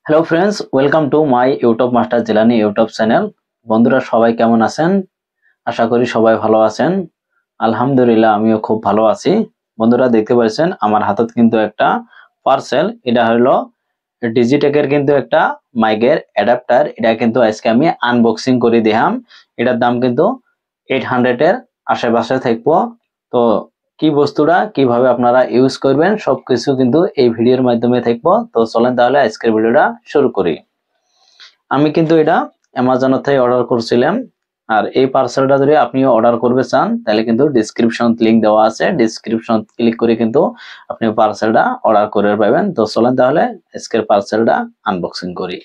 Hello friends, welcome to my YouTube master Jilani YouTube channel. বন্ধুরা সবাই কেমন আছেন? আশা করি সবাই ভালো আছেন। আলহামদুলিল্লাহ আমিও খুব ভালো আছি। বন্ধুরা দেখতে পাচ্ছেন আমার হাতত কিন্তু একটা পার্সেল। এটা হলো ডিজিটেকের কিন্তু একটা মাইকের অ্যাডাপ্টার। এটা কিন্তু আজকে আমি আনবক্সিং করে দিলাম। এটার দাম কিন্তু 800 এর আশেপাশে থাকবো। তো কি বস্তুটা কিভাবে আপনারা ইউজ করবেন সবকিছু কিন্তু এই ভিডিওর মাধ্যমে থাকবো। তো চলেন তাহলে আজকের ভিডিওটা শুরু করি। আমি কিন্তু এটা অ্যামাজন থেকে অর্ডার করছিলাম। আর এই পার্সেলটা যদি আপনিও অর্ডার করবে চান তাহলে কিন্তু ডেসক্রিপশন লিংক দেওয়া আছে, ডেসক্রিপশন ক্লিক করে কিন্তু আপনি পার্সেলটা অর্ডার করে পাবেন। তো চলেন তাহলে আজকের পার্সেলটা আনবক্সিং করি।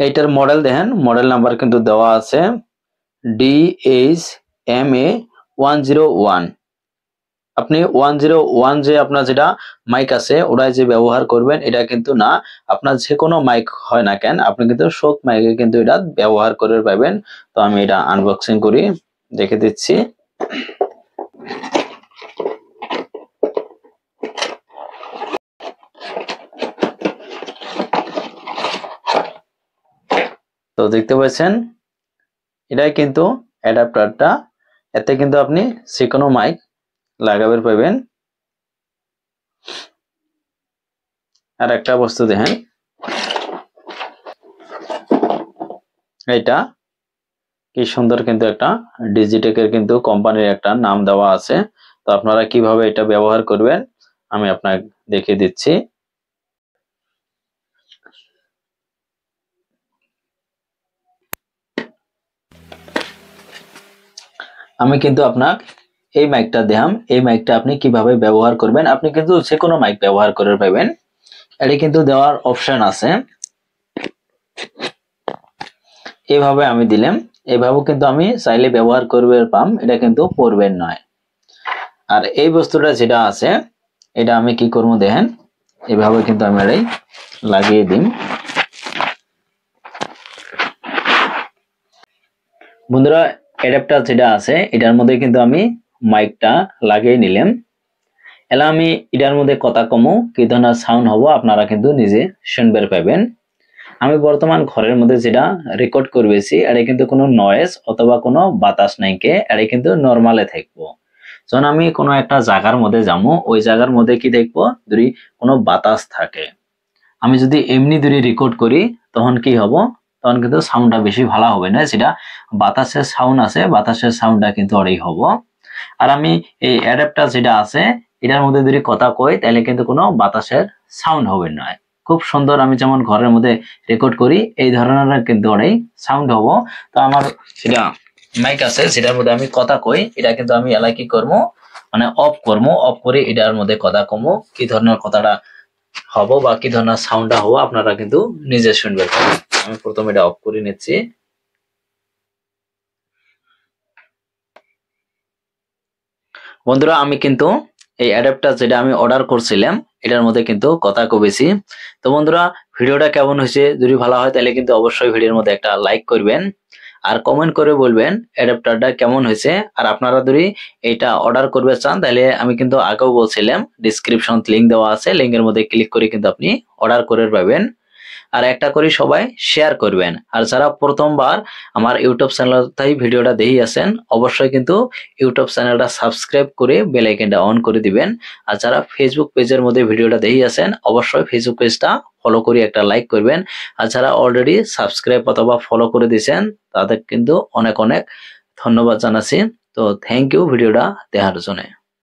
এইটার মডেল দেখেন, মডেল নাম্বার কিন্তু দেওয়া আছে DHMA101। আপনি 101 যে আপনার যেটা মাইক আছে ওটাই যে ব্যবহার করবেন এটা কিন্তু না, আপনার যে কোনো মাইক হয় না কেন আপনি কিন্তু সব মাইকে কিন্তু এটা ব্যবহার করে পাবেন। তো আমি এটা আনবক্সিং করি, দেখে দিচ্ছি। তো দেখতে পাচ্ছেন এটাই কিন্তু অ্যাডাপ্টারটা। এতে কিন্তু আপনি যে কোনো মাইক লাগাবে পাবেন। আর একটা বস্তু দেখেন, এটা কি সুন্দর কিন্তু একটা ডিজিটেকের কিন্তু কোম্পানির একটা নাম দেওয়া আছে। তো আপনারা কিভাবে এটা ব্যবহার করবেন আমি আপনাকে দেখিয়ে দিচ্ছি। আমি কিন্তু আপনাকে এই মাইকটা দেখাম, এই মাইকটা আপনি কিভাবে ব্যবহার করবেন। আপনি কিন্তু যে কোনো মাইক ব্যবহার করে পাবেন। এটা কিন্তু দেওয়ার অপশন আছে, এইভাবে আমি দিলাম। এইভাবে কিন্তু আমি চাইলে ব্যবহার করবে পাম, এটা কিন্তু পড়বেন নয়। আর এই বস্তুটা যেটা আছে এটা আমি কি করবো দেখেন, এইভাবে কিন্তু আমি এটাই লাগিয়ে দিই। বন্ধুরা অ্যাডাপ্টার যেটা আছে এটার মধ্যে কিন্তু আমি মাইকটা লাগিয়ে নিলাম। এলা আমি এটার মধ্যে কথা কমু কি ধরনের সাউন্ড হবো আপনারা কিন্তু নিজে শুনবে পাবেন। আমি বর্তমান ঘরের মধ্যে যেটা রেকর্ড করবেছি এটা কিন্তু কোনো নয়েজ অথবা কোনো বাতাস নাই, কে এটা কিন্তু নর্মালে থাকবো। যখন আমি কোনো একটা জায়গার মধ্যে যাবো ওই জায়গার মধ্যে কি দেখবো যদি কোনো বাতাস থাকে, আমি যদি এমনি ধরে রেকর্ড করি তখন কি হবো, তখন কিন্তু সাউন্ডটা বেশি ভালো হবে না। যেটা বাতাসের সাউন্ড আছে বাতাসের সাউন্ডটা কিন্তু ওরই হবো। আর আমি এই অ্যাডাপ্টার যেটা আছে এটার মধ্যে যদি কথা কই তাহলে কিন্তু কোনো বাতাসের সাউন্ড হবে না। খুব সুন্দর আমি যেমন ঘরের মধ্যে রেকর্ড করি এই ধরনের কিন্তু ওরই সাউন্ড হবো। তো আমার যেটা মাইক আছে সেটার মধ্যে আমি কথা কই এটা কিন্তু আমি এলাই কি করবো মানে অফ করবো, অফ করে এটার মধ্যে কথা কমো কি ধরনের কথাটা হবো বা কি ধরনের সাউন্ডটা হবো আপনারা কিন্তু নিজে শুনবে। আমি প্রথমে এটা অফ করে নিচ্ছি। বন্ধুরা আমি কিন্তু এই অ্যাডাপ্টার যেটা আমি অর্ডার করছিলাম এটার মধ্যে কিন্তু কথা কবেছি। তো বন্ধুরা ভিডিওটা কেমন হয়েছে যদি ভালো হয় তাহলে কিন্তু অবশ্যই ভিডিওর মধ্যে একটা লাইক করবেন আর কমেন্ট করে বলবেন অ্যাডাপ্টারটা কেমন হয়েছে। আর আপনারা যদি এটা অর্ডার করবে চান তাহলে আমি কিন্তু আগেও বলছিলাম ডেসক্রিপশন লিংক দেওয়া আছে, লিংকের মধ্যে ক্লিক করে কিন্তু আপনি অর্ডার করে পাবেন। আর একটা করে সবাই শেয়ার করবেন। আর যারা প্রথমবার আমার ইউটিউব চ্যানেলটাই ভিডিওটা দেখে আছেন অবশ্যই কিন্তু ইউটিউব চ্যানেলটা সাবস্ক্রাইব করে বেল আইকনটা অন করে দিবেন। আর যারা ফেসবুক পেজের মধ্যে ভিডিওটা দেখে আছেন অবশ্যই ফেসবুক পেজটা ফলো করে একটা লাইক করবেন। আর যারা অলরেডি সাবস্ক্রাইব অথবা ফলো করে দিয়েছেন তাদের কিন্তু অনেক অনেক ধন্যবাদ জানাচ্ছি। তো থ্যাংক ইউ ভিডিওটা দেখার জন্য।